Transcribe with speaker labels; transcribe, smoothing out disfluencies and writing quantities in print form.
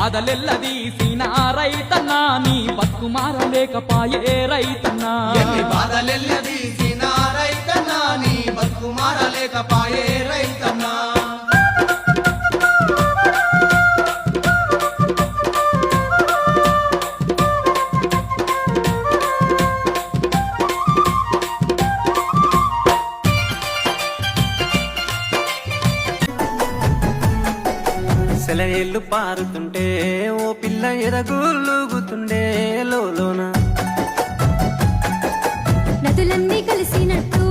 Speaker 1: బాధలెల్లదీసిన రైతన్నా నీ బతుకు మారలేకపాయే రైతన్నా
Speaker 2: ఎన్ని బాధలెల్లదీసిన రైతన్నా నీ బతుకు మారలేకపాయే రైతన్నా
Speaker 3: సెలయేళ్ళు పారుతుంటే ఓ పిల్ల ఎదగులుగుతుండే లోన
Speaker 4: నదులన్నీ కలిసినట్టు